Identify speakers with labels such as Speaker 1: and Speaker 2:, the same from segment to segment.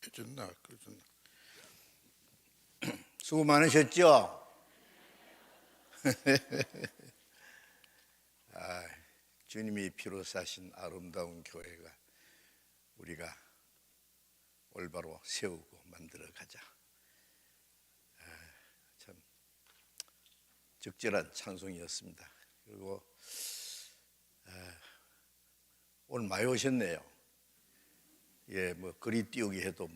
Speaker 1: 해준다. 수고 많으셨죠? 주님이 피로 사신 아름다운 교회가 우리가 올바로 세우고 만들어 가자. 참 적절한 찬송이었습니다. 그리고 오늘 많이 오셨네요. 예, 뭐 거리 띄우기 해도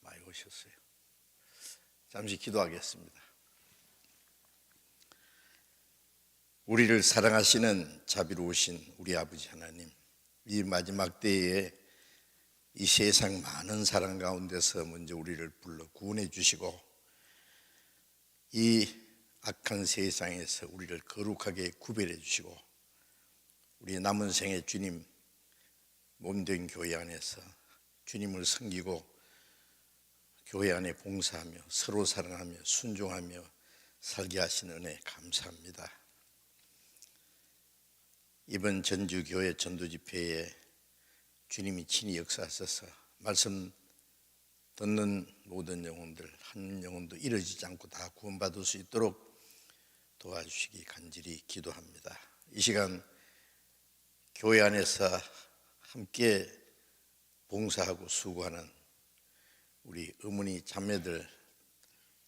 Speaker 1: 많이 오셨어요. 잠시 기도하겠습니다. 우리를 사랑하시는 자비로우신 우리 아버지 하나님, 이 마지막 때에 이 세상 많은 사랑 가운데서 먼저 우리를 불러 구원해 주시고 이 악한 세상에서 우리를 거룩하게 구별해 주시고 우리 남은 생에 주님 몸된 교회 안에서 주님을 섬기고 교회 안에 봉사하며 서로 사랑하며 순종하며 살게 하신 은혜 감사합니다. 이번 전주교회 전도집회에 주님이 친히 역사하셔서 말씀 듣는 모든 영혼들 한 영혼도 잃어지지 않고 다 구원받을 수 있도록 도와주시기 간절히 기도합니다. 이 시간 교회 안에서 함께 봉사하고 수고하는 우리 어머니 자매들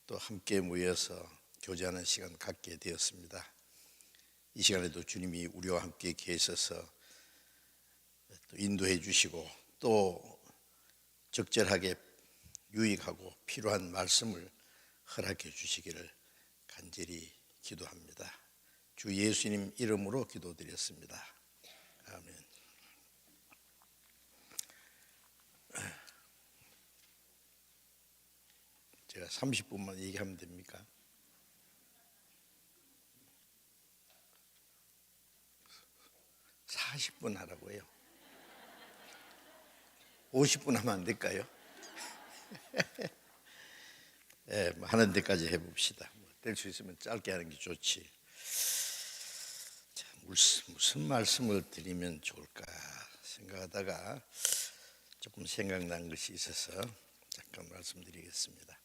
Speaker 1: 또 함께 모여서 교제하는 시간 갖게 되었습니다. 이 시간에도 주님이 우리와 함께 계셔서 또 인도해 주시고 또 적절하게 유익하고 필요한 말씀을 허락해 주시기를 간절히 기도합니다. 주 예수님 이름으로 기도드렸습니다. 아멘. 제가 30분만 얘기하면 됩니까? 40분 하라고요. 50분 하면 안 될까요? 네, 하는 데까지 해봅시다. 될 수 있으면 짧게 하는 게 좋지. 자, 무슨 말씀을 드리면 좋을까 생각하다가 조금 생각난 것이 있어서 잠깐 말씀드리겠습니다.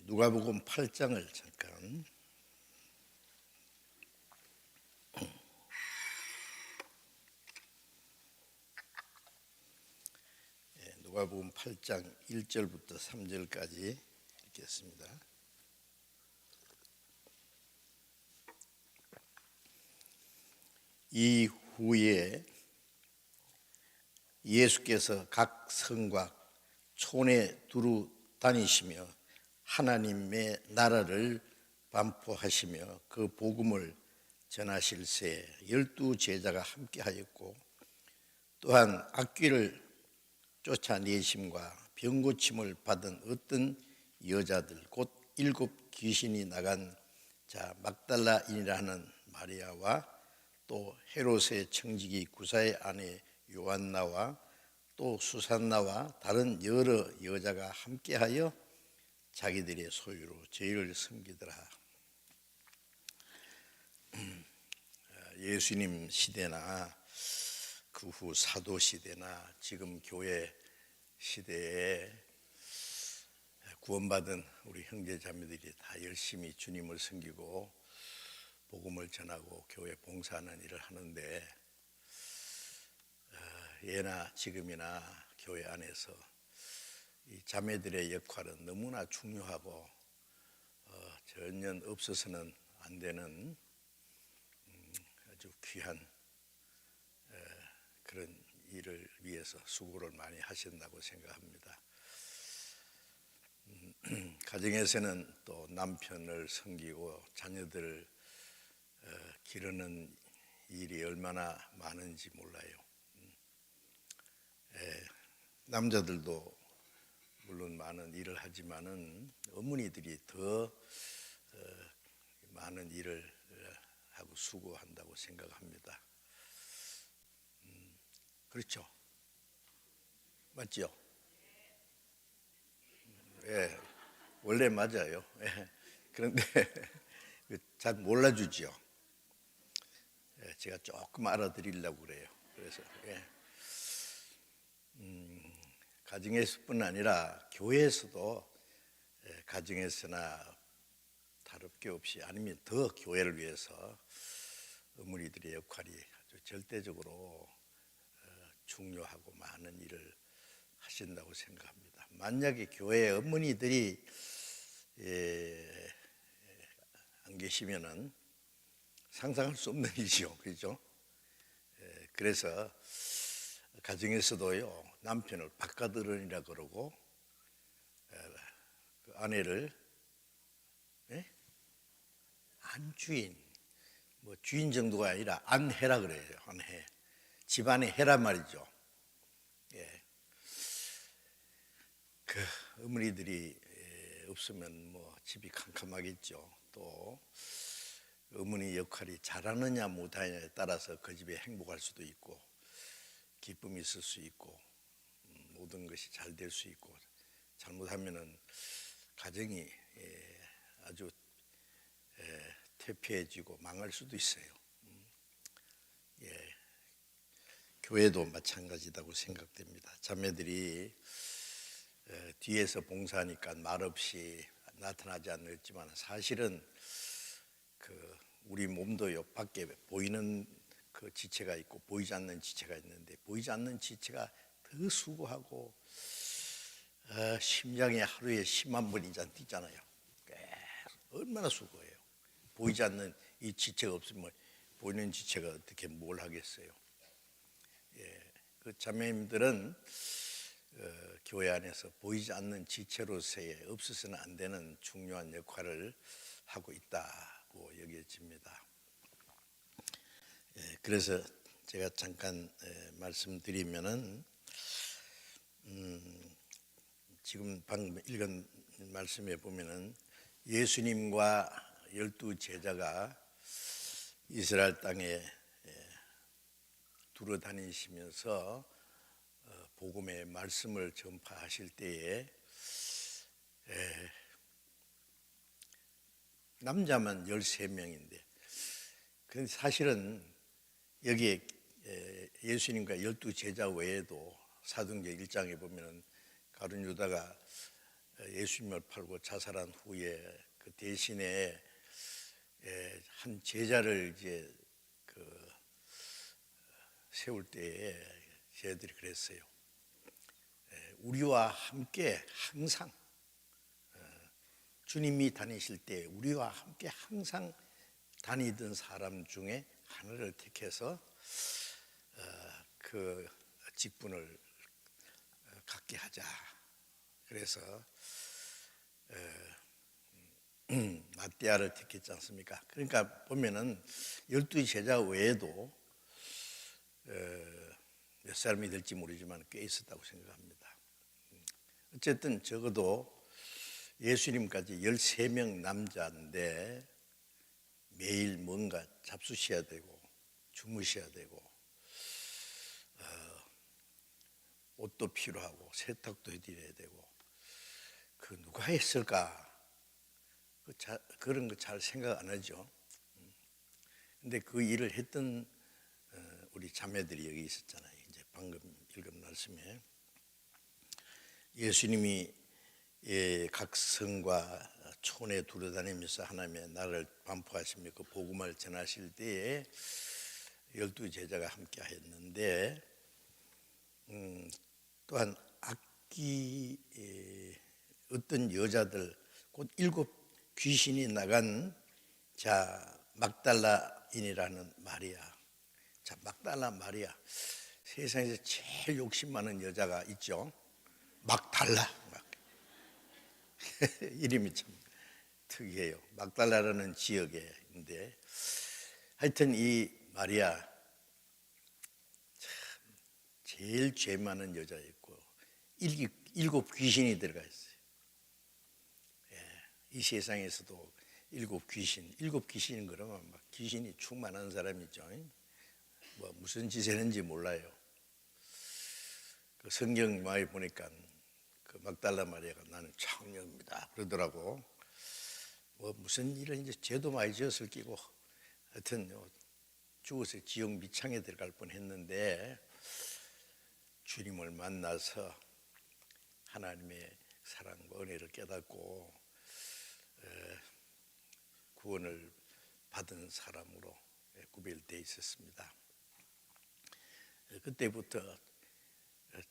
Speaker 1: 누가복음 8장을 잠깐 누가복음 8장 1절부터 3절까지 읽겠습니다. 이후에 예수께서 각 성과 촌에 두루 다니시며 하나님의 나라를 반포하시며 그 복음을 전하실새 12 제자가 함께하였고 또한 악귀를 쫓아내심과 병고침을 받은 어떤 여자들 곧 7 귀신이 나간 자 막달라인이라는 마리아와 또 헤롯의 청지기 구사의 아내 요한나와 또 수산나와 다른 여러 여자가 함께하여 자기들의 소유로 죄를 섬기더라. 예수님 시대나 그 후 사도 시대나 지금 교회 시대에 구원받은 우리 형제 자매들이 다 열심히 주님을 섬기고 복음을 전하고 교회 봉사하는 일을 하는데 예나 지금이나 교회 안에서 이 자매들의 역할은 너무나 중요하고 전혀 없어서는 안 되는 아주 귀한 그런 일을 위해서 수고를 많이 하신다고 생각합니다. 가정에서는 또 남편을 섬기고 자녀들을 기르는 일이 얼마나 많은지 몰라요. 남자들도 물론 많은 일을 하지만은 어머니들이 더 많은 일을 하고 수고한다고 생각합니다. 그렇죠? 맞죠? 예, 원래 맞아요. 예, 그런데 잘 몰라주죠. 예, 제가 조금 알아드리려고 그래요. 그래서 가정에서뿐 아니라 교회에서도 가정에서나 다름게 없이 아니면 더 교회를 위해서 어머니들의 역할이 아주 절대적으로 중요하고 많은 일을 하신다고 생각합니다. 만약에 교회 어머니들이 안 계시면은 상상할 수 없는 일이죠, 그렇죠? 그래서 가정에서도요 남편을 바깥어른이라 그러고 그 아내를 안주인, 뭐 주인 정도가 아니라 안해라 그래요. 안해. 집안의 해란 말이죠. 예. 그 어머니들이 없으면 뭐 집이 캄캄하겠죠. 또 어머니 역할이 잘하느냐 못하느냐에 따라서 그 집에 행복할 수도 있고 기쁨이 있을 수 있고 모든 것이 잘 될 수 있고 잘못하면은 가정이 아주 퇴폐해지고 망할 수도 있어요. 예. 교회도 마찬가지라고 생각됩니다. 자매들이 뒤에서 봉사하니까 말없이 나타나지 않았지만 사실은 그 우리 몸도요 밖에 보이는 그 지체가 있고 보이지 않는 지체가 있는데 보이지 않는 지체가 더 수고하고 심장이 하루에 10만 번 이상 뛰잖아요. 얼마나 수고해요. 보이지 않는 이 지체가 없으면 보이는 지체가 어떻게 뭘 하겠어요. 예, 그 자매님들은 교회 안에서 보이지 않는 지체로서의 없어서는 안 되는 중요한 역할을 하고 있다고 여겨집니다. 그래서 제가 잠깐 말씀드리면은 지금 방금 읽은 말씀에 보면은 예수님과 12 제자가 이스라엘 땅에 두루 다니시면서 복음의 말씀을 전파하실 때에 남자만 13명인데 그 사실은 여기에 예수님과 12 제자 외에도 사도행전 1장에 보면은 가룟 유다가 예수님을 팔고 자살한 후에 그 대신에 한 제자를 이제 그 세울 때에 제자들이 그랬어요. 우리와 함께 항상 주님이 다니실 때 우리와 함께 항상 다니던 사람 중에 하나를 택해서 그 직분을 갖게 하자. 그래서 마띠아를 택했지 않습니까? 그러니까 보면은 12 제자 외에도 몇 사람이 될지 모르지만 꽤 있었다고 생각합니다. 어쨌든 적어도 예수님까지 13명 남자인데 매일 뭔가 잡수셔야 되고 주무셔야 되고 옷도 필요하고 세탁도 해드려야 되고 그 누가 했을까? 그런 거 잘 생각 안 하죠. 근데 그 일을 했던 우리 자매들이 여기 있었잖아요. 이제 방금 읽은 말씀에 예수님이 각 성과 촌에 두루다니면서 하나님의 나라를 반포하시며 그 복음을 전하실 때에 12 제자가 함께 하였는데 또한 악기 어떤 여자들 곧 7 귀신이 나간 자 막달라인이라는 마리아. 자 막달라 마리아. 세상에서 제일 욕심 많은 여자가 있죠. 막달라. 이름이 참 특이해요. 막달라라는 지역인데 하여튼 이 마리아 참 제일 죄 많은 여자였고 7 귀신이 들어가 있어요. 이 세상에서도 7 귀신인 그러면 막 귀신이 충만한 사람이죠. 뭐 무슨 짓을 했는지 몰라요. 그 성경 많이 보니까 그 막달라 마리아가 나는 창녀입니다 그러더라고. 뭐 무슨 일을 이제 죄도 많이 지었을 끼고 하여튼 죽어서 지옥 밑창에 들어갈 뻔했는데 주님을 만나서 하나님의 사랑과 은혜를 깨닫고 구원을 받은 사람으로 구별되어 있었습니다. 그때부터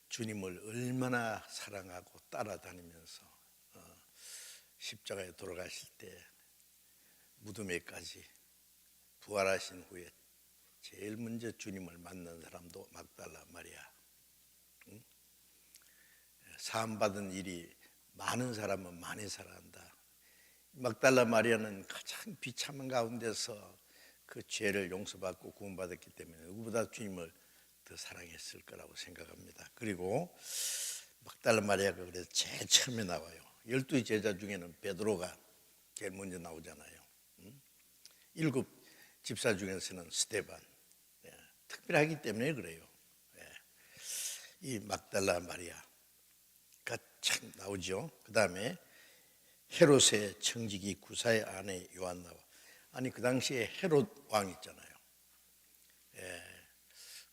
Speaker 1: 주님을 얼마나 사랑하고 따라다니면서 십자가에 돌아가실 때 무덤에까지 부활하신 후에 제일 먼저 주님을 만난 사람도 막달라 마리아. 사함받은 일이 많은 사람은 많이 살아간다. 막달라 마리아는 가장 비참한 가운데서 그 죄를 용서받고 구원받았기 때문에 누구보다 주님을 더 사랑했을 거라고 생각합니다. 그리고 막달라 마리아가 그래서 제일 처음에 나와요. 12 제자 중에는 베드로가 제일 먼저 나오잖아요. 7 집사 중에서는 스데반. 특별하기 때문에 그래요. 이 막달라 마리아가 참 나오죠. 그 다음에 헤롯의 청지기 구사의 아내 요한나와. 아니 그 당시에 헤롯 왕 있잖아요.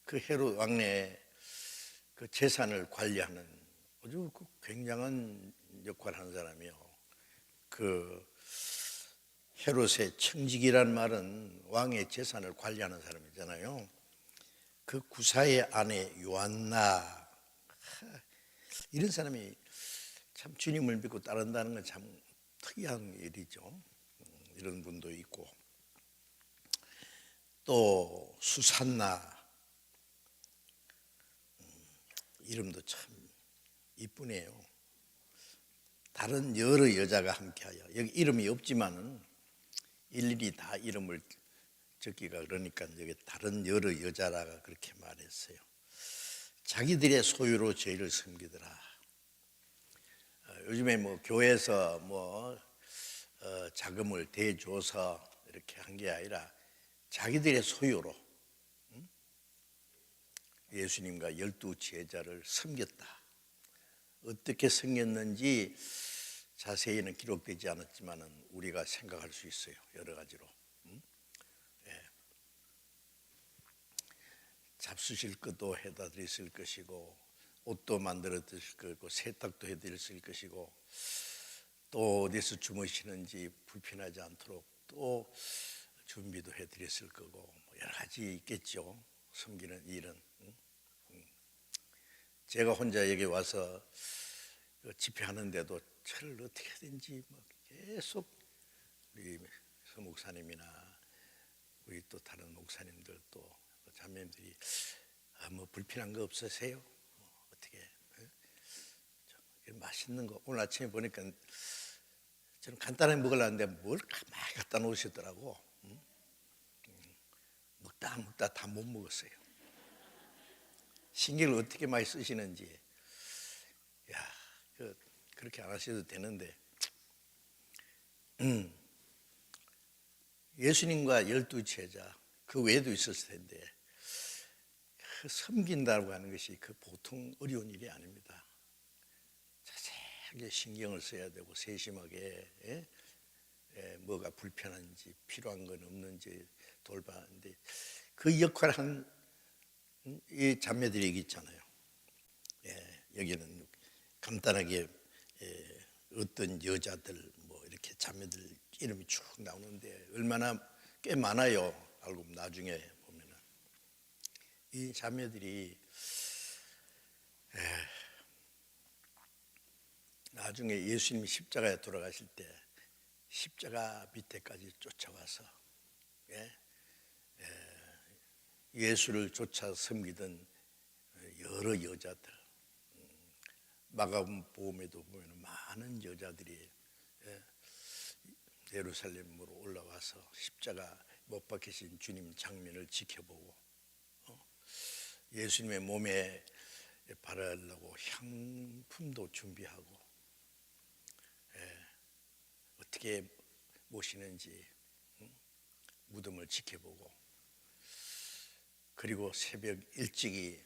Speaker 1: 그 헤롯 왕의 그 재산을 관리하는 아주 굉장한 역할을 하는 사람이요. 그 헤롯의 청지기란 말은 왕의 재산을 관리하는 사람이잖아요. 그 구사의 아내 요한나, 이런 사람이 참 주님을 믿고 따른다는 건 참 특이한 일이죠. 이런 분도 있고, 또 수산나, 이름도 참 이쁘네요. 다른 여러 여자가 함께하여, 여기 이름이 없지만은 일일이 다 이름을 적기가 그러니까 여기 다른 여러 여자라가 그렇게 말했어요. 자기들의 소유로 죄를 섬기더라. 요즘에 뭐 교회에서 뭐 자금을 대줘서 이렇게 한 게 아니라 자기들의 소유로 예수님과 12 제자를 섬겼다. 어떻게 섬겼는지 자세히는 기록되지 않았지만 우리가 생각할 수 있어요. 여러 가지로. 잡수실 것도 해다 드렸을 것이고, 옷도 만들어 드릴 것이고, 세탁도 해드릴 것이고, 또 어디서 주무시는지 불편하지 않도록 또 준비도 해드렸을 거고, 여러 가지 있겠죠. 섬기는 일은. 제가 혼자 여기 와서 집회하는데도 저를 어떻게든지 계속 우리 서 목사님이나 우리 또 다른 목사님들 또 자매님들이 뭐 불편한 거 없으세요? 어떻게 맛있는 거 오늘 아침에 보니까 저는 간단하게 먹으려는데 뭘 많이 갖다 놓으시더라고. 먹다 다 못 먹었어요. 신경을 어떻게 많이 쓰시는지. 그렇게 안 하셔도 되는데. 예수님과 12 제자 그 외에도 있었을 텐데 그 섬긴다고 하는 것이 그 보통 어려운 일이 아닙니다. 자세하게 신경을 써야 되고 세심하게 뭐가 불편한지 필요한 건 없는지 돌봐는데 그 역할을 한 이 자매들이 여기 있잖아요. 여기는 간단하게 어떤 여자들 뭐 이렇게 자매들 이름이 쭉 나오는데 얼마나 꽤 많아요. 알고 보면 나중에 보면은 이 자매들이 나중에 예수님이 십자가에 돌아가실 때 십자가 밑에까지 쫓아와서 예수를 쫓아 섬기던 여러 여자들, 마가복음에도 보면 많은 여자들이 예루살렘으로 올라와서 십자가 못 박히신 주님 장면을 지켜보고 예수님의 몸에 바르려고 향품도 준비하고 어떻게 모시는지 무덤을 지켜보고, 그리고 새벽 일찍이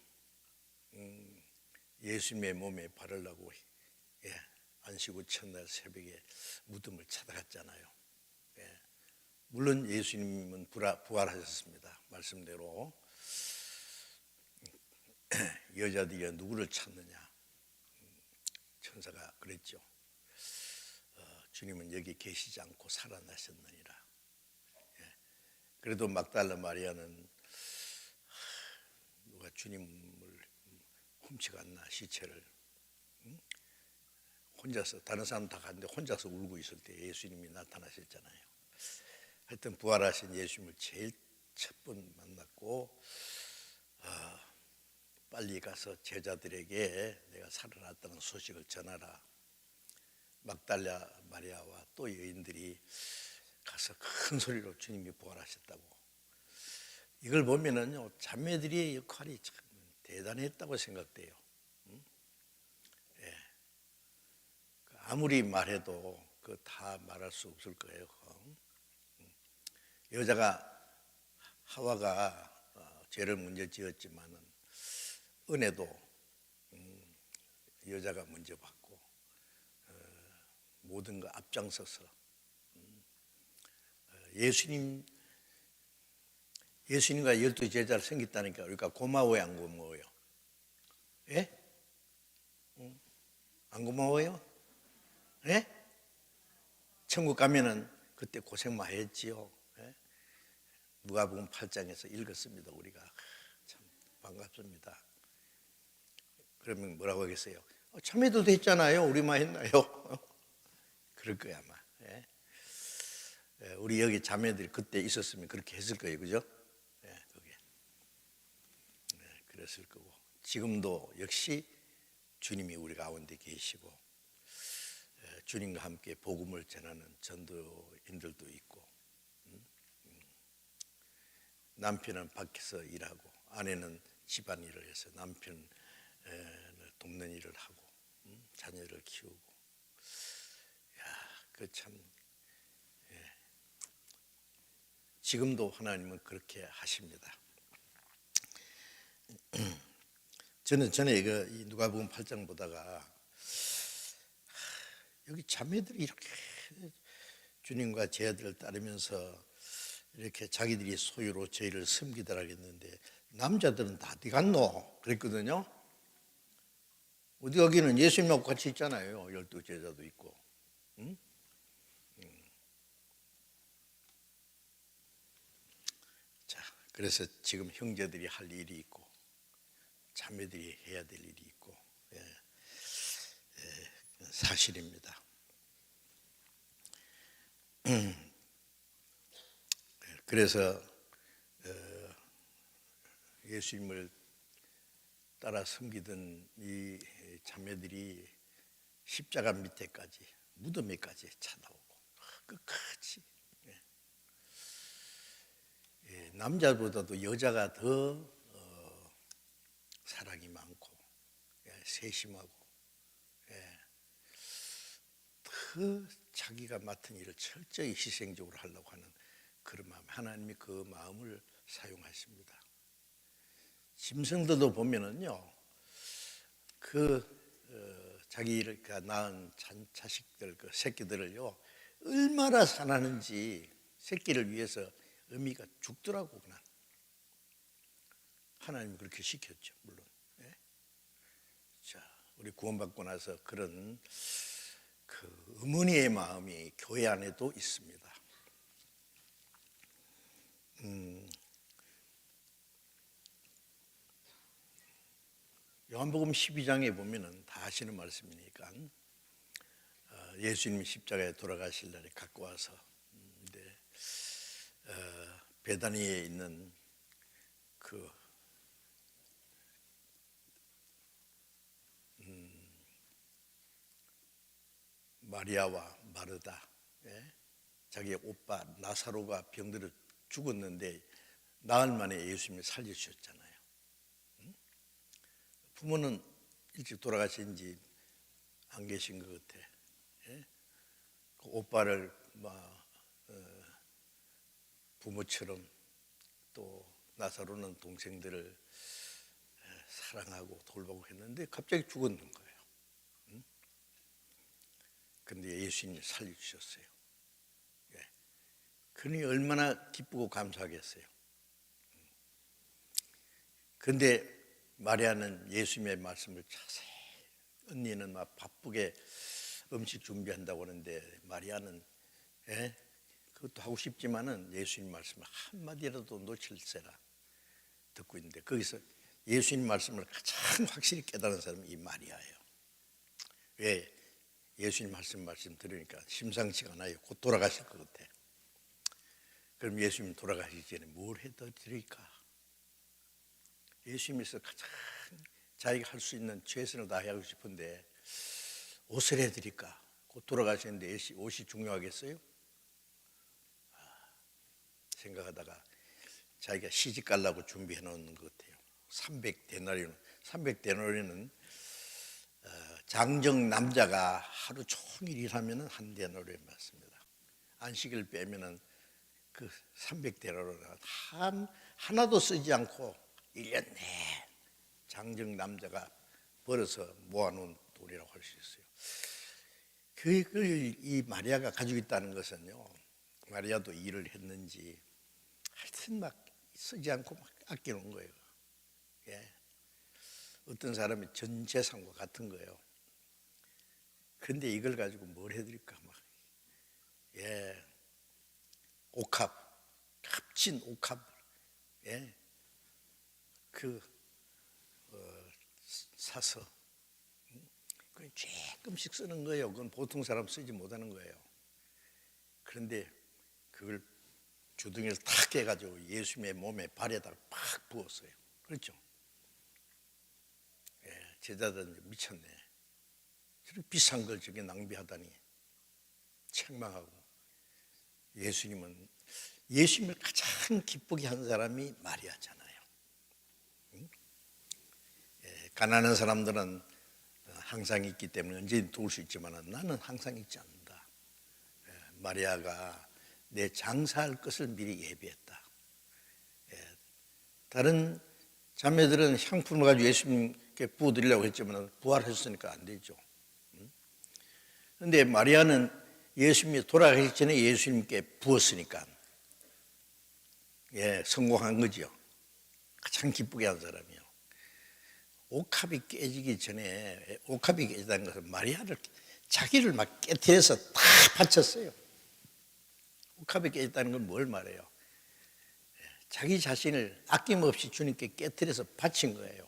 Speaker 1: 예수님의 몸에 바르려고 안식 후 첫날 새벽에 무덤을 찾아갔잖아요. 물론 예수님은 부활하셨습니다. 말씀대로. 여자들이 누구를 찾느냐? 천사가 그랬죠. 주님은 여기 계시지 않고 살아나셨느니라. 그래도 막달라 마리아는 누가 주님을 훔쳐갔나 시체를 혼자서, 다른 사람 다 갔는데 혼자서 울고 있을 때 예수님이 나타나셨잖아요. 하여튼 부활하신 예수님을 제일 첫 번 만났고, 빨리 가서 제자들에게 내가 살아났다는 소식을 전하라. 막달라 마리아와 또 여인들이 가서 큰 소리로 주님이 부활하셨다고. 이걸 보면은요, 자매들의 역할이 참 대단했다고 생각돼요. 예. 아무리 말해도 그 다 말할 수 없을 거예요. 여자가, 하와가 죄를 먼저 지었지만은 은혜도 여자가 먼저 받고, 모든 거 앞장서서 예수님과 12제자를 섬겼다니까 우리가 고마워요, 안 고마워요? 예? 안 고마워요? 예? 천국 가면은 그때 고생 많이 했지요. 예? 누가복음 8장에서 읽었습니다. 우리가 참 반갑습니다. 그러면 뭐라고 하겠어요? 참여도 했잖아요. 우리만 했나요? 그럴 거야 아마. 예? 우리 여기 자매들이 그때 있었으면 그렇게 했을 거예요, 그죠? 그게. 그랬을 거고, 지금도 역시 주님이 우리 가운데 계시고, 주님과 함께 복음을 전하는 전도인들도 있고, 남편은 밖에서 일하고 아내는 집안일을 해서 남편 돕는 일을 하고, 자녀를 키우고, 그 참. 지금도 하나님은 그렇게 하십니다. 저는 전에 이 누가복음 8장 보다가 여기 자매들이 이렇게 주님과 제 아들을 따르면서 이렇게 자기들이 소유로 저희를 섬기더라 했는데, 남자들은 다 어디 갔노? 그랬거든요. 어디 가기는 예수님하고 같이 있잖아요. 12제자도 있고. 응? 자, 그래서 지금 형제들이 할 일이 있고 자매들이 해야 될 일이 있고, 사실입니다. 그래서 예수님을 따라 섬기던 이 자매들이 십자가 밑에까지, 무덤에까지 찾아오고 끝까지. 남자보다도 여자가 더 사랑이 많고 세심하고, 더 자기가 맡은 일을 철저히 희생적으로 하려고 하는 그런 마음, 하나님이 그 마음을 사용하십니다. 짐승들도 보면은요, 자기가 낳은 자식들, 그 새끼들을요, 얼마나 사랑하는지 새끼를 위해서 어미가 죽더라고. 그냥 하나님이 그렇게 시켰죠, 물론. 자, 우리 구원받고 나서 그런 그 어머니의 마음이 교회 안에도 있습니다. 요한복음 12장에 보면은 다 아시는 말씀이니까, 예수님이 십자가에 돌아가실 날에 갖고 와서, 베다니에 있는 그 마리아와 마르다, 자기의 오빠 나사로가 병들어 죽었는데 나흘 만에 예수님이 살려주셨잖아요. 부모는 일찍 돌아가신 지 안 계신 것 같아. 그 오빠를 부모처럼, 또 나사로는 동생들을 사랑하고 돌보고 했는데 갑자기 죽었는 거예요. 그런데 예수님이 살려주셨어요. 그러니 얼마나 기쁘고 감사하겠어요. 그런데 마리아는 예수님의 말씀을 자세히, 언니는 막 바쁘게 음식 준비한다고 하는데 마리아는 그것도 하고 싶지만은 예수님 말씀을 한마디라도 놓칠세라 듣고 있는데, 거기서 예수님 말씀을 가장 확실히 깨달은 사람이 이 마리아예요. 왜? 예수님 말씀 들으니까 심상치가 않아요. 곧 돌아가실 것 같아. 그럼 예수님 돌아가시기 전에 뭘 해드릴까? 예수님께서 가장 자기가 할 수 있는 최선을 다하고 싶은데 옷을 해드릴까? 곧 돌아가시는데 옷이 중요하겠어요? 생각하다가 자기가 시집 가려고 준비해 놓은 것 같아요. 300데나리온 장정 남자가 하루 종일 일하면 한 데나리온 맞습니다. 안식을 빼면은 그 300데나리온 하나도 쓰지 않고 1년 내 장정 남자가 벌어서 모아놓은 돈이라고 할 수 있어요. 이 마리아가 가지고 있다는 것은요, 마리아도 일을 했는지 하여튼 막 쓰지 않고 막 아껴놓은 거예요. 예. 어떤 사람이 전 재산과 같은 거예요. 그런데 이걸 가지고 뭘 해드릴까 막, 옥합, 값진 옥합, 사서 그걸 조금씩 쓰는 거예요. 그건 보통 사람 쓰지 못하는 거예요. 그런데 그걸 주둥이를 탁 깨가지고 예수님의 몸에 발에다가 팍 부었어요. 그렇죠? 제자들은 미쳤네. 저렇게 비싼 걸 저게 낭비하다니 책망하고. 예수님을 가장 기쁘게 한 사람이 마리아잖아요. 가난한 사람들은 항상 있기 때문에 언제든 도울 수 있지만 나는 항상 있지 않는다. 마리아가 내 장사할 것을 미리 예비했다. 다른 자매들은 향품을 가지고 예수님께 부어드리려고 했지만 부활했으니까 안 되죠. 그런데 마리아는 예수님이 돌아가기 전에 예수님께 부었으니까 성공한 거죠. 가장 기쁘게 한 사람이요. 옥합이 깨지기 전에, 옥합이 깨지다는 것은 마리아를, 자기를 막 깨트려서 다 바쳤어요. 옥합이 깨졌다는 건 뭘 말해요? 자기 자신을 아낌없이 주님께 깨트려서 바친 거예요.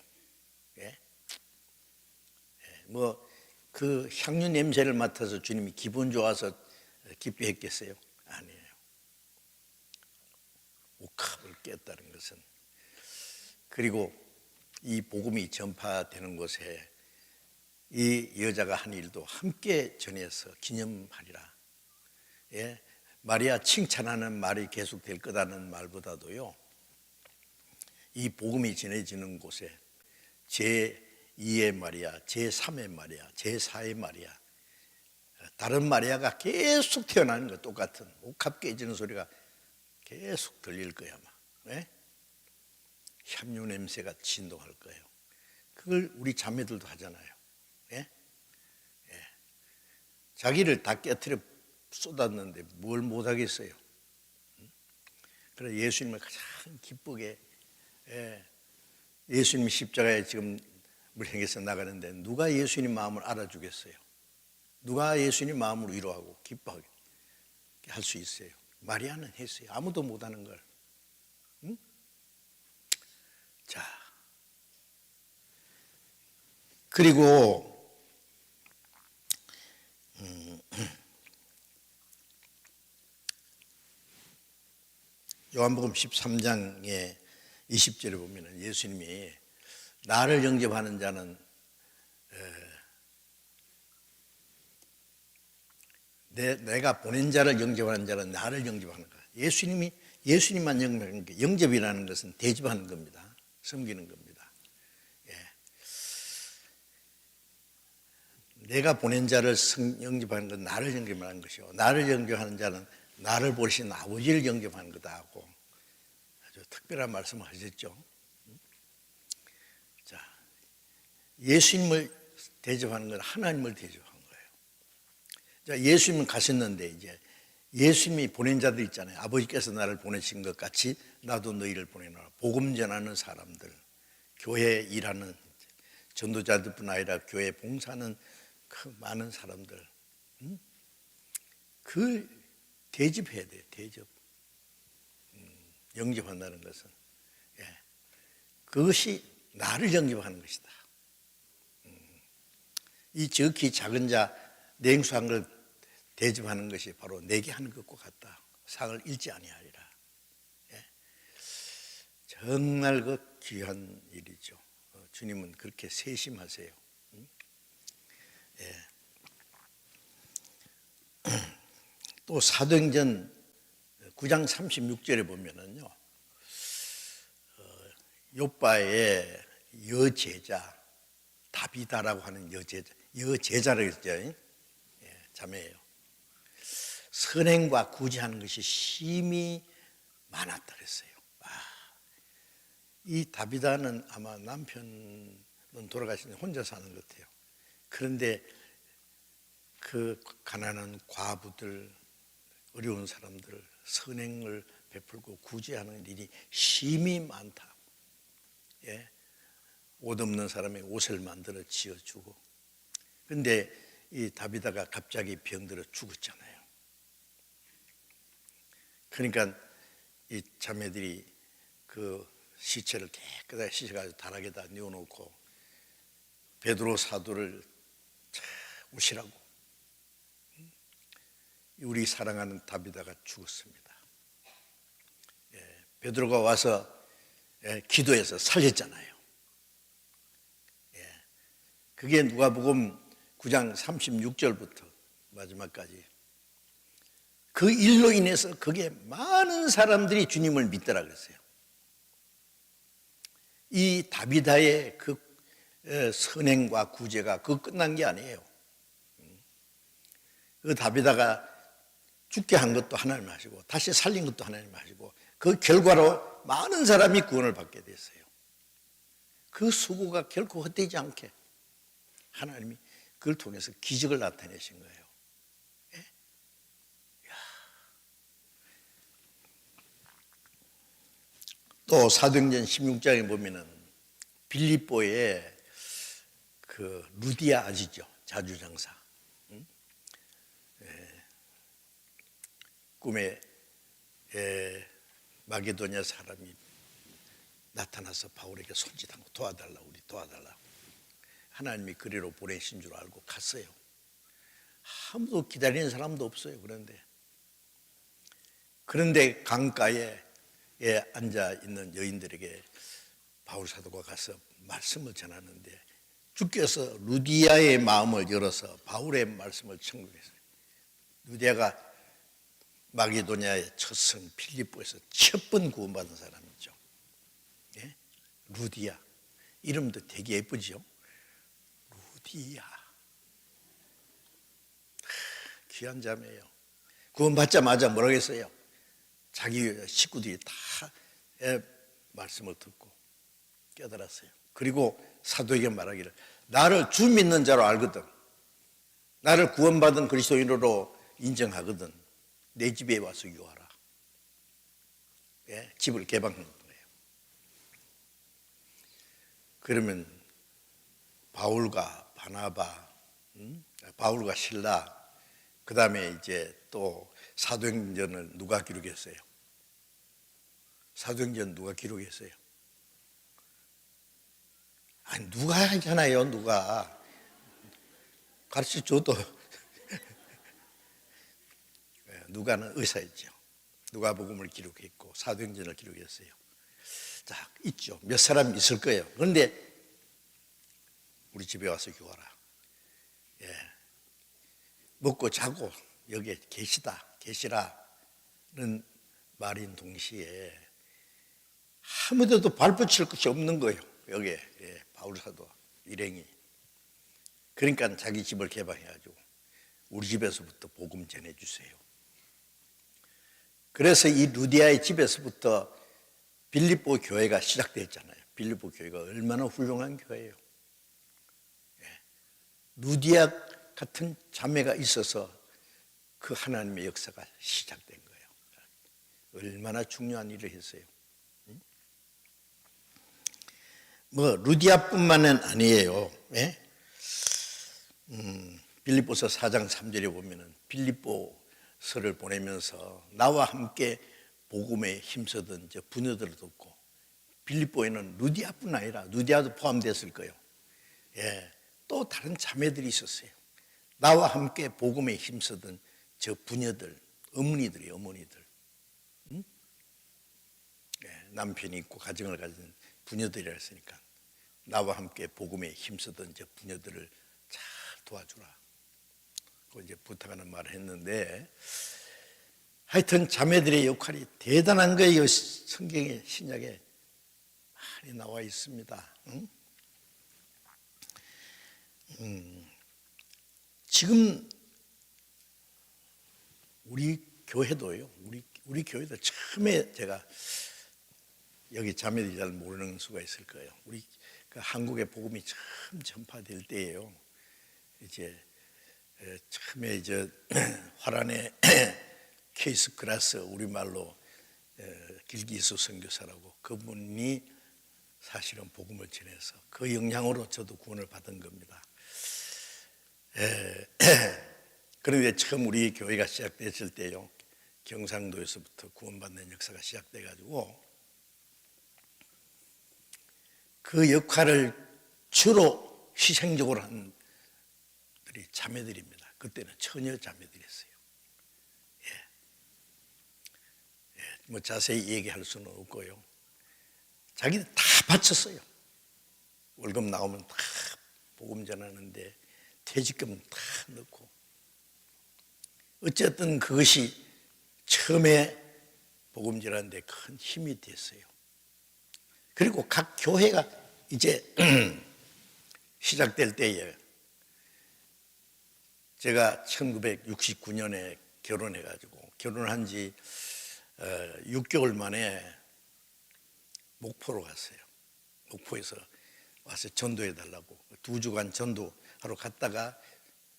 Speaker 1: 그 향유 냄새를 맡아서 주님이 기분 좋아서 기뻐했겠어요? 아니에요. 옥합을 깼다는 것은, 그리고 이 복음이 전파되는 곳에 이 여자가 한 일도 함께 전해서 기념하리라. 마리아 칭찬하는 말이 계속될 거다는 말보다도요, 이 복음이 전해지는 곳에 제2의 마리아, 제3의 마리아, 제4의 마리아, 다른 마리아가 계속 태어나는 거, 똑같은 옥합 깨지는 소리가 계속 들릴 거야 아마. 향유 냄새가 진동할 거예요. 그걸 우리 자매들도 하잖아요. 자기를 다 깨트려 쏟았는데 뭘 못하겠어요. 그래서 예수님을 가장 기쁘게, 예수님 십자가에 지금 물행에서 나가는데 누가 예수님 마음을 알아주겠어요? 누가 예수님 마음을 위로하고 기뻐하게 할 수 있어요? 마리아는 했어요. 아무도 못하는 걸. 자, 그리고 요한복음 13장의 20절에 보면 예수님이 나를 영접하는 자는 내가 보낸 자를 영접하는 자는 나를 영접하는 거야. 예수님만 영접하는 게, 영접이라는 것은 대접하는 겁니다. 섬기는 겁니다. 내가 보낸 자를 영접하는 건 나를 영접하는 것이고, 나를 영접하는 자는 나를 보신 아버지를 영접하는 거다 하고 아주 특별한 말씀을 하셨죠. 자, 예수님을 대접하는 건 하나님을 대접하는 거예요. 자, 예수님은 가셨는데 이제 예수님이 보낸 자들 있잖아요. 아버지께서 나를 보내신 것 같이 나도 너희를 보내노라. 복음 전하는 사람들, 교회에 일하는 전도자들뿐 아니라 교회 봉사하는 그 많은 사람들, 그 대접해야 돼요. 대접. 영접한다는 것은, 예, 그것이 나를 영접하는 것이다. 이 지극히 작은 자 냉수한 걸 대접하는 것이 바로 내게 하는 것과 같다. 상을 잃지 아니하리라. 예. 정말 그 귀한 일이죠. 주님은 그렇게 세심하세요. 예. 또 사도행전 9장 36절에 보면은요, 요바의 여제자 다비다라고 하는 여제자라고 했죠. 예, 자매예요. 선행과 구제하는 것이 심히 많았다 그랬어요. 이 다비다는 아마 남편은 돌아가신 혼자 사는 것 같아요. 그런데 그 가난한 과부들, 어려운 사람들 선행을 베풀고 구제하는 일이 심히 많다. 예, 옷 없는 사람의 옷을 만들어 지어주고. 그런데 이 다비다가 갑자기 병들어 죽었잖아요. 그러니까 이 자매들이 그 시체를 깨끗하게 씻어가지고 다락에다 뉘어놓고 베드로 사도를 오시라고, 우리 사랑하는 다비다가 죽었습니다. 예, 베드로가 와서 기도해서 살렸잖아요. 예, 그게 누가복음 9장 36절부터 마지막까지 그 일로 인해서 거기에 많은 사람들이 주님을 믿더라 그랬어요. 이 다비다의 그 선행과 구제가 그 끝난 게 아니에요. 그 다비다가 죽게 한 것도 하나님 하시고 다시 살린 것도 하나님 하시고 그 결과로 많은 사람이 구원을 받게 됐어요. 그 수고가 결코 헛되지 않게 하나님이 그걸 통해서 기적을 나타내신 거예요. 예? 또 사도행전 16장에 보면은 빌립보에 그 루디아 아시죠? 자주장사. 꿈에 마게도냐 사람이 나타나서 바울에게 손짓하고 도와달라, 우리 도와달라. 하나님이 그리로 보내신 줄 알고 갔어요. 아무도 기다리는 사람도 없어요. 그런데 강가에 앉아 있는 여인들에게 바울 사도가 가서 말씀을 전하는데 주께서 루디아의 마음을 열어서 바울의 말씀을 청구했어요. 루디아가 마게도냐의 첫 성 필리포에서 첫 번 구원받은 사람이죠. 예? 루디아. 이름도 되게 예쁘죠? 루디아. 귀한 자매예요. 구원받자마자 뭐라고 했어요? 자기 식구들이 다 말씀을 듣고 깨달았어요. 그리고 사도에게 말하기를 나를 주 믿는 자로 알거든, 나를 구원받은 그리스도인으로 인정하거든, 내 집에 와서 유하라. 예, 집을 개방한 거예요. 그러면 바울과 바나바, 바울과 실라, 그 다음에 이제 또 사도행전을 누가 기록했어요? 사도행전 누가 기록했어요? 아니, 누가 하잖아요. 누가 가르쳐 줘도 누가는 의사였죠. 누가복음을 기록했고 사도행전을 기록했어요. 자, 있죠. 몇 사람 있을 거예요. 그런데 우리 집에 와서 교하라. 예, 먹고 자고 여기에 계시라는 말인 동시에 아무데도 발붙일 것이 없는 거예요. 여기에 바울 사도 일행이. 그러니까 자기 집을 개방해가지고 우리 집에서부터 복음 전해주세요. 그래서 이 루디아의 집에서부터 빌립보 교회가 시작됐잖아요. 빌립보 교회가 얼마나 훌륭한 교회예요. 루디아 같은 자매가 있어서 그 하나님의 역사가 시작된 거예요. 얼마나 중요한 일을 했어요. 뭐 루디아뿐만은 아니에요. 예? 빌립보서 4장 3절에 보면은 빌립보서를 보내면서 나와 함께 복음에 힘쓰던 저 부녀들을 돕고, 빌립보에는 루디아뿐 아니라 루디아도 포함됐을 거예요. 예, 또 다른 자매들이 있었어요. 나와 함께 복음에 힘쓰던 저 부녀들, 어머니들이 어머니들, 예, 남편이 있고 가정을 가진 부녀들이라 했으니까 나와 함께 복음에 힘쓰던 저 부녀들을 잘 도와주라. 그 이제 부탁하는 말을 했는데, 하여튼 자매들의 역할이 대단한 거예요. 성경의 신약에 많이 나와 있습니다. 지금 우리 교회도요. 우리 교회도 처음에 제가 여기 자매들이 잘 모르는 수가 있을 거예요. 우리 그 한국의 복음이 처음 전파될 때예요. 이제 처음에 이제 화란의 케이스 그라스, 우리말로 길기수 선교사라고, 그분이 사실은 복음을 전해서 그 영향으로 저도 구원을 받은 겁니다. 그런데 처음 우리 교회가 시작됐을 때요, 경상도에서부터 구원받는 역사가 시작돼가지고 그 역할을 주로 희생적으로 한 들이 자매들입니다. 그때는 처녀 자매들이었어요. 뭐 자세히 얘기할 수는 없고요. 자기들 다 바쳤어요. 월급 나오면 다 복음 전하는데 퇴직금 다 넣고, 어쨌든 그것이 처음에 복음 전하는데 큰 힘이 됐어요. 그리고 각 교회가 이제 시작될 때에, 제가 1969년에 결혼해가지고 결혼한 지 6개월 만에 목포로 갔어요. 목포에서 와서 전도해달라고 2주간 전도하러 갔다가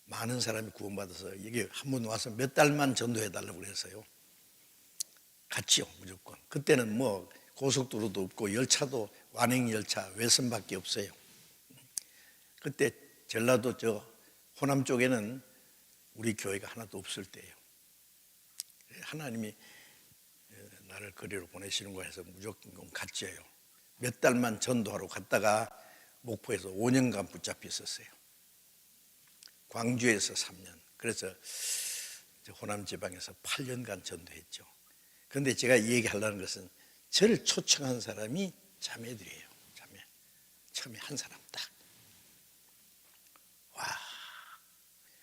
Speaker 1: 많은 사람이 구원받아서 여기 한 번 와서 몇 달만 전도해달라고 그랬어요. 갔지요, 무조건. 그때는 뭐 고속도로도 없고 열차도 완행열차 외선밖에 없어요. 그때 전라도 저 호남 쪽에는 우리 교회가 하나도 없을 때예요. 하나님이 나를 거리로 보내시는 거 해서 무조건 갔지요. 몇 달만 전도하러 갔다가 목포에서 5년간 붙잡혀 있었어요. 광주에서 3년. 그래서 호남 지방에서 8년간 전도했죠. 그런데 제가 이 얘기하려는 것은, 저를 초청한 사람이 자매들이에요. 자매. 처음에 한 사람 딱. 와.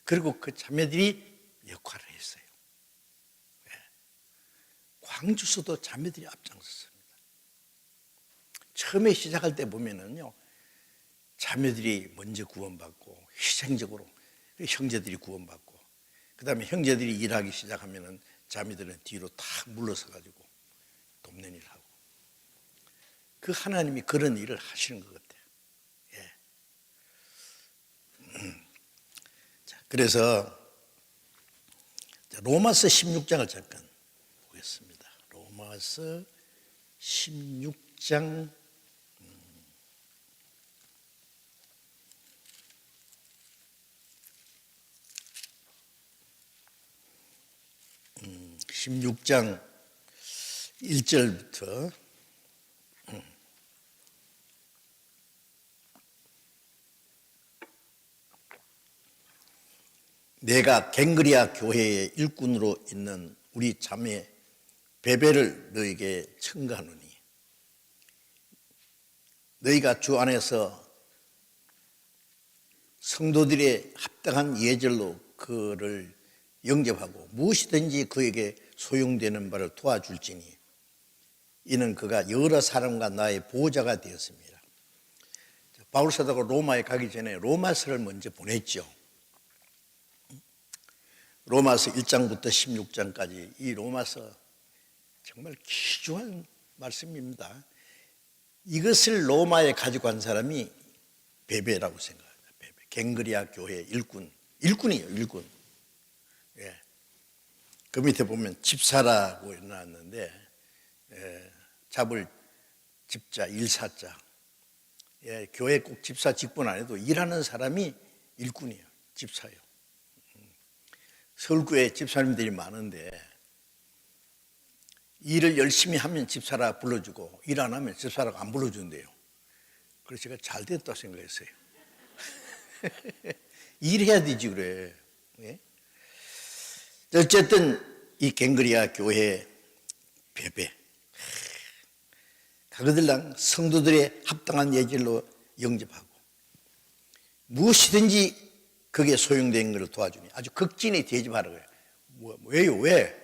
Speaker 1: 그리고 그 자매들이 역할을 했어요. 광주서도 자매들이 앞장섰습니다. 처음에 시작할 때 보면은요, 자매들이 먼저 구원받고 희생적으로 형제들이 구원받고, 그 다음에 형제들이 일하기 시작하면은 자매들은 뒤로 탁 물러서 가지고 돕는 일을 하고, 그 하나님이 그런 일을 하시는 것 같아요. 자, 그래서 로마서 16장을 잠깐 보겠습니다. 로마서 16장 16장 1절부터 내가 갱그리아 교회의 일꾼으로 있는 우리 자매 베베를 너에게 청가하노니, 너희가 주 안에서 성도들의 합당한 예절로 그를 영접하고 무엇이든지 그에게 소용되는 바를 도와줄지니, 이는 그가 여러 사람과 나의 보호자가 되었습니다. 바울 사도가 로마에 가기 전에 로마서를 먼저 보냈죠. 로마서 1장부터 16장까지 이 로마서 정말 귀중한 말씀입니다. 이것을 로마에 가지고 간 사람이 베베라고 생각합니다. 베베. 갱그리아 교회 일꾼이에요, 일꾼. 예. 그 밑에 보면 집사라고 나왔는데, 잡을 집자, 일사자. 예, 교회 꼭 집사 직분 안 해도 일하는 사람이 일꾼이에요. 집사예요. 서울교회 집사님들이 많은데 일을 열심히 하면 집사라 불러주고 일 안 하면 집사라고 안 불러준대요. 그래서 제가 잘 됐다 생각했어요. 일해야 되지 그래. 예? 어쨌든 이 갱그리아 교회 베베 가그들랑 성도들의 합당한 예절로 영접하고 무엇이든지 그게 소용된 것을 도와주니 아주 극진히 대접하라고 해요. 왜요? 왜?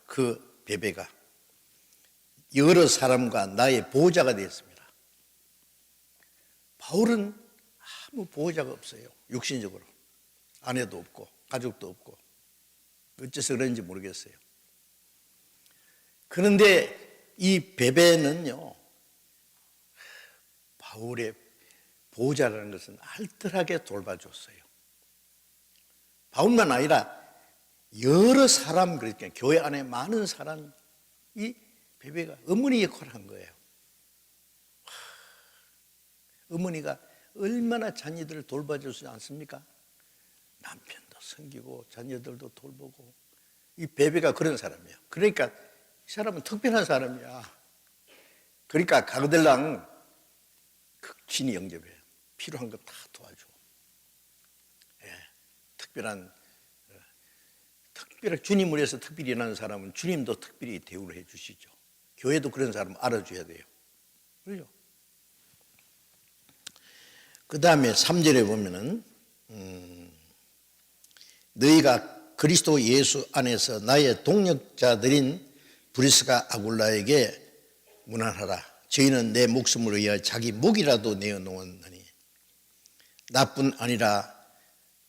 Speaker 1: 그 베베가 여러 사람과 나의 보호자가 되었습니다. 바울은 아무 보호자가 없어요. 육신적으로 아내도 없고 가족도 없고 어째서 그런지 모르겠어요. 그런데 이 베베는요 바울의 보호자라는 것은 알뜰하게 돌봐줬어요. 바울만 아니라 여러 사람, 그러니까 교회 안에 많은 사람이 베베가 어머니 역할을 한 거예요. 어머니가 얼마나 자녀들을 돌봐주지 않습니까? 남편도 섬기고 자녀들도 돌보고 이 베베가 그런 사람이에요. 그러니까 이 사람은 특별한 사람이야. 그러니까 가그들랑 극진히 영접해요. 필요한 거 다 도와줘. 예, 특별한 주님을 위해서 특별히 일하는 사람은 주님도 특별히 대우를 해 주시죠. 교회도 그런 사람 알아줘야 돼요. 그렇죠? 그 다음에 3절에 보면은 너희가 그리스도 예수 안에서 나의 동력자들인 브리스가 아굴라에게 문안하라. 저희는 내 목숨을 위하여 자기 목이라도 내어놓았느니 나뿐 아니라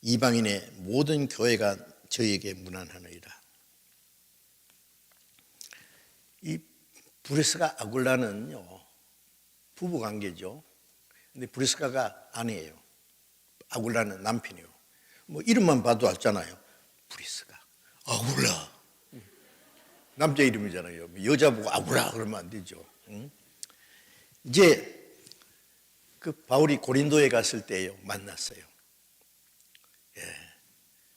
Speaker 1: 이방인의 모든 교회가 저에게 문안하느니라. 이 브리스가 아굴라는요 부부관계죠. 근데 브리스가가 아내예요. 아굴라는 남편이에요. 뭐 이름만 봐도 알잖아요. 브리스가 아굴라 남자 이름이잖아요. 여자 보고 아굴라 그러면 안 되죠. 이제 그 바울이 고린도에 갔을 때요 만났어요. 예,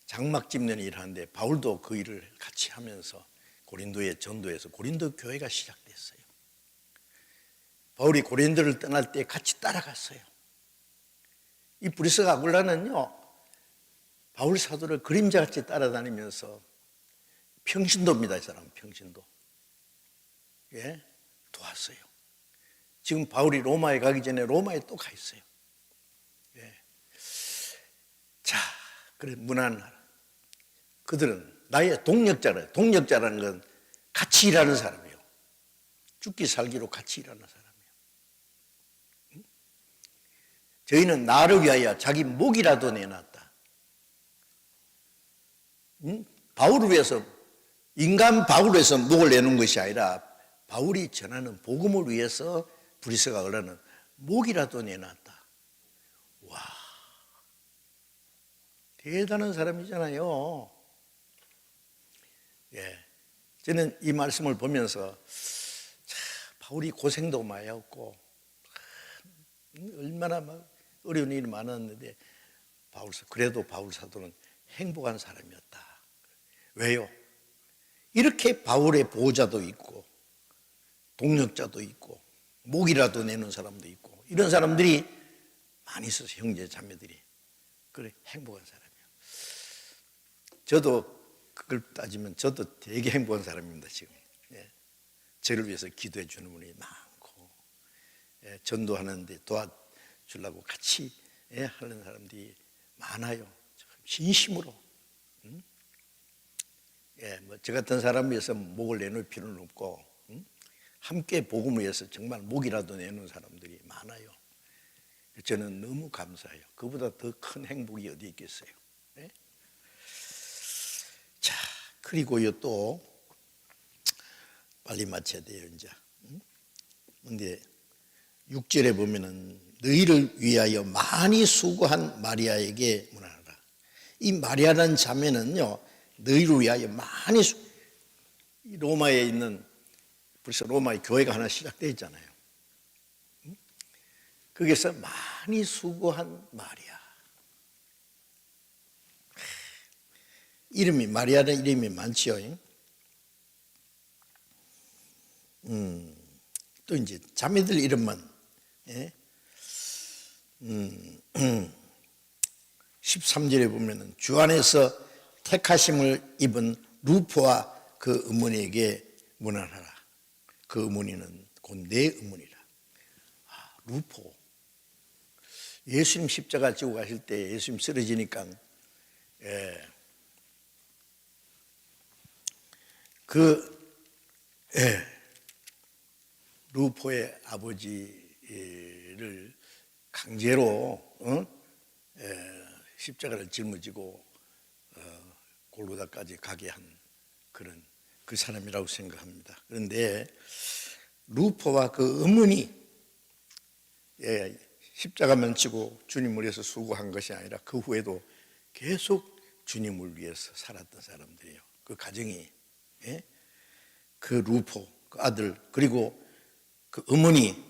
Speaker 1: 장막 짚는 일을 하는데 바울도 그 일을 같이 하면서 고린도의 전도에서 고린도 교회가 시작됐어요. 바울이 고린도를 떠날 때 같이 따라갔어요. 이 브리스가 아굴라는요 바울 사도를 그림자같이 따라다니면서 평신도입니다. 이 사람은 평신도. 예, 도왔어요. 지금 바울이 로마에 가기 전에 로마에 또 가 있어요. 예. 자, 그래 문안하라. 그들은 나의 동력자라. 동력자라는 건 같이 일하는 사람이에요. 죽기 살기로 같이 일하는 사람이에요. 저희는 나를 위하여 자기 목이라도 내놨다. 바울을 위해서 인간 바울을 위해서 목을 내놓은 것이 아니라 바울이 전하는 복음을 위해서 브리스가 얼라는 목이라도 내놨다. 와, 대단한 사람이잖아요. 예, 저는 이 말씀을 보면서 바울이 고생도 많이 했고 얼마나 막 어려운 일이 많았는데 그래도 바울 사도는 행복한 사람이었다. 왜요? 이렇게 바울의 보호자도 있고 동력자도 있고 목이라도 내는 사람도 있고 이런 사람들이 많이 있어서 형제 자매들이 그래 행복한 사람이에요. 저도 그걸 따지면 저도 되게 행복한 사람입니다. 지금 예. 저를 위해서 기도해 주는 분이 많고 예. 전도하는데 도와주려고 같이 예. 하는 사람들이 많아요. 진심으로. 예, 뭐 저 같은 사람 위해서 목을 내놓을 필요는 없고 함께 복음을 위해서 정말 목이라도 내놓은 사람들이 많아요. 저는 너무 감사해요. 그보다 더 큰 행복이 어디 있겠어요. 네? 자, 그리고요 또 빨리 마쳐야 돼요 이제. 근데 6절에 보면은 너희를 위하여 많이 수고한 마리아에게 문안하라. 이 마리아라는 자매는요 너희를 위하여 많이 로마에 있는 벌써 로마의 교회가 하나 시작되어 있잖아요. 거기서 많이 수고한 마리아. 이름이, 마리아는 이름이 많지요. 또 이제 자매들 이름만, 예? 13절에 보면은 주 안에서 택하심을 입은 루포와 그 어머니에게 문안하라. 그 어머니는 곧 내 어머니라. 루포. 예수님 십자가 지고 가실 때 예수님 쓰러지니까, 루포의 아버지를 강제로 십자가를 짊어지고 골고다까지 가게 한 그런 그 사람이라고 생각합니다. 그런데 루포와 그 어머니, 십자가만 지고 주님을 위해서 수고한 것이 아니라 그 후에도 계속 주님을 위해서 살았던 사람들이에요. 그 가정이, 그 루포, 그 아들, 그리고 그 어머니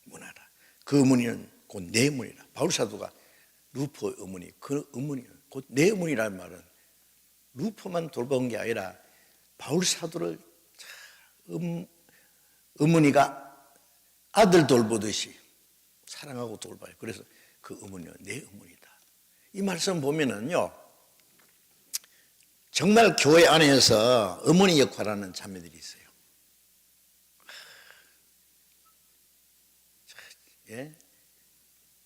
Speaker 1: 문하라. 그 어머니는 곧 내 어머니라. 바울 사도가 루포 어머니, 그 어머니는 곧 내 어머니라는 말은 루포만 돌본 게 아니라 바울 사도를 어머니가 아들 돌보듯이 사랑하고 돌봐요. 그래서 그 어머니는 내 어머니다. 이 말씀 보면은요, 정말 교회 안에서 어머니 역할하는 자매들이 있어요.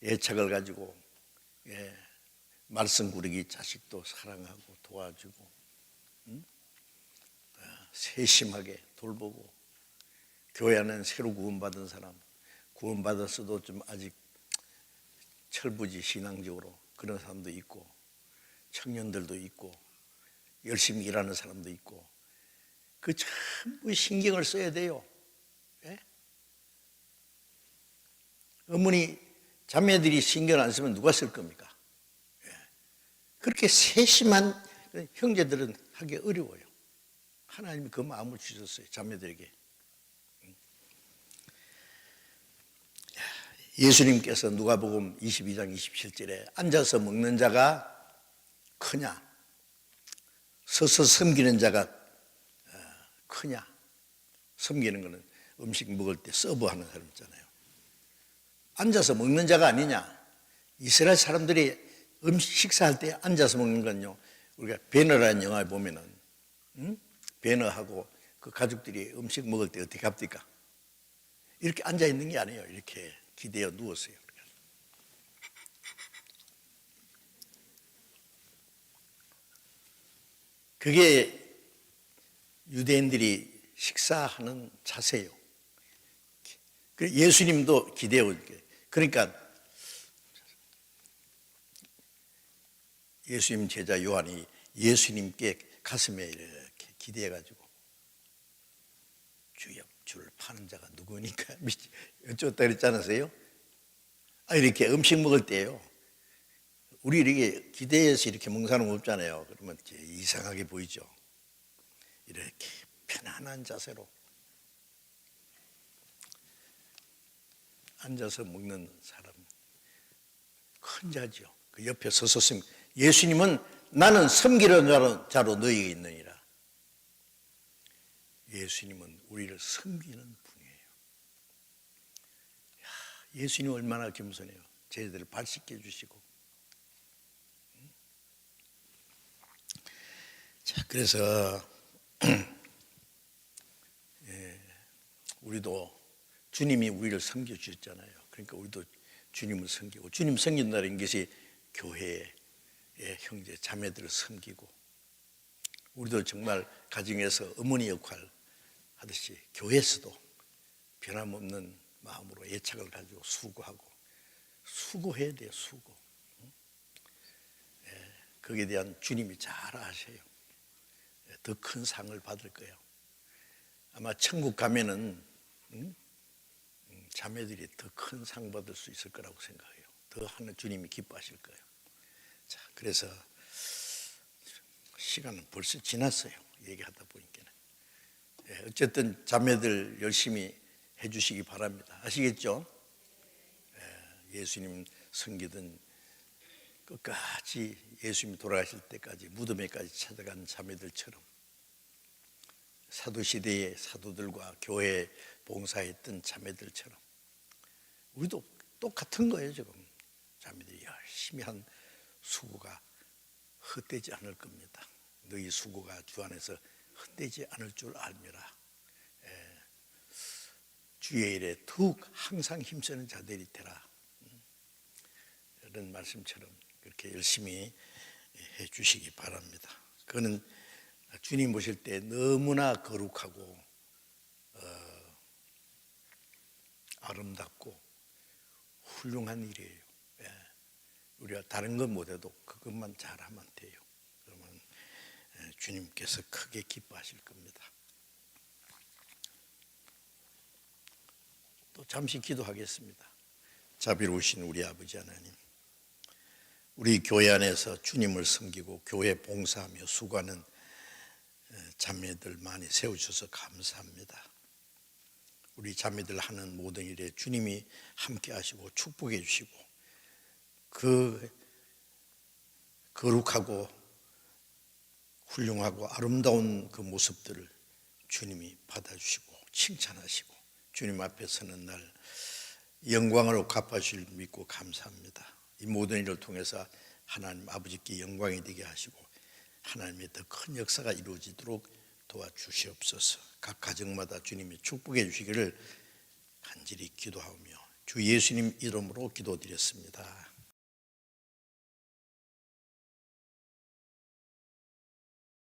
Speaker 1: 애착을 가지고 말씀 구르기 자식도 사랑하고 도와주고 세심하게 돌보고, 교회 안에는 새로 구원받은 사람, 구원받았어도 좀 아직 철부지 신앙적으로 그런 사람도 있고, 청년들도 있고, 열심히 일하는 사람도 있고, 그 전부 신경을 써야 돼요. 어머니 자매들이 신경 안 쓰면 누가 쓸 겁니까? 그렇게 세심한 형제들은 하기 어려워요. 하나님이 그 마음을 주셨어요, 자매들에게. 예수님께서 누가복음 22장 27절에 앉아서 먹는 자가 크냐, 서서 섬기는 자가 크냐. 섬기는 것은 음식 먹을 때 서브하는 사람 있잖아요. 앉아서 먹는 자가 아니냐. 이스라엘 사람들이 음식 식사할 때 앉아서 먹는 건요, 우리가 베너라는 영화에 보면은 베너하고 그 가족들이 음식 먹을 때 어떻게 합니까? 이렇게 앉아 있는 게 아니에요. 이렇게 기대어 누웠어요. 그게 유대인들이 식사하는 자세예요. 예수님도 기대어, 그러니까 예수님 제자 요한이 예수님께 가슴에 이렇게 기대해가지고, 주여, 주를 파는 자가 누구니까 어쩌다 그랬지 않으세요? 이렇게 음식 먹을 때요, 우리 이렇게 기대해서 이렇게 먹는 사람 없잖아요. 그러면 이상하게 보이죠. 이렇게 편안한 자세로 앉아서 먹는 사람, 큰 자죠. 그 옆에 서서 예수님은 나는 섬기는 자로 너희에 있느니라. 예수님은 우리를 섬기는 분이에요. 예수님 얼마나 겸손해요. 저희들을 발 씻겨 주시고. 자, 그래서 우리도 주님이 우리를 섬겨 주셨잖아요. 그러니까 우리도 주님을 섬기고, 주님 섬긴다는 것이 교회의 형제 자매들을 섬기고, 우리도 정말 가정에서 어머니 역할 하듯이 교회에서도 변함없는 마음으로 애착을 가지고 수고하고, 수고해야 돼요. 수고. 거기에 대한 주님이 잘 아세요. 더 큰 상을 받을 거예요. 아마 천국 가면은 자매들이 더 큰 상 받을 수 있을 거라고 생각해요. 더 하는 주님이 기뻐하실 거예요. 자, 그래서 시간은 벌써 지났어요. 얘기하다 보니까. 어쨌든 자매들 열심히 해주시기 바랍니다. 아시겠죠? 예수님 섬기던 끝까지 예수님이 돌아가실 때까지 무덤에까지 찾아간 자매들처럼 사도시대의 사도들과 교회에 봉사했던 자매들처럼 우리도 똑같은 거예요. 지금 자매들이 열심히 한 수고가 헛되지 않을 겁니다. 너희 수고가 주 안에서 헛되지 않을 줄 알미라. 주의 일에 더욱 항상 힘쓰는 자들이 되라. 이런 말씀처럼 그렇게 열심히 해 주시기 바랍니다. 그거는 주님 보실 때 너무나 거룩하고 아름답고 훌륭한 일이에요. 우리가 다른 건 못해도 그것만 잘하면 돼요. 그러면 주님께서 크게 기뻐하실 겁니다. 또 잠시 기도하겠습니다. 자비로우신 우리 아버지 하나님, 우리 교회 안에서 주님을 섬기고 교회 봉사하며 수고하는 자매들 많이 세우셔서 감사합니다. 우리 자매들 하는 모든 일에 주님이 함께 하시고 축복해 주시고 그 거룩하고 훌륭하고 아름다운 그 모습들을 주님이 받아주시고 칭찬하시고 주님 앞에 서는 날 영광으로 갚아주실 믿고 감사합니다. 이 모든 일을 통해서 하나님 아버지께 영광이 되게 하시고 하나님의 더 큰 역사가 이루어지도록 도와주시옵소서. 각 가정마다 주님이 축복해 주시기를 간절히 기도하며 주 예수님 이름으로 기도드렸습니다.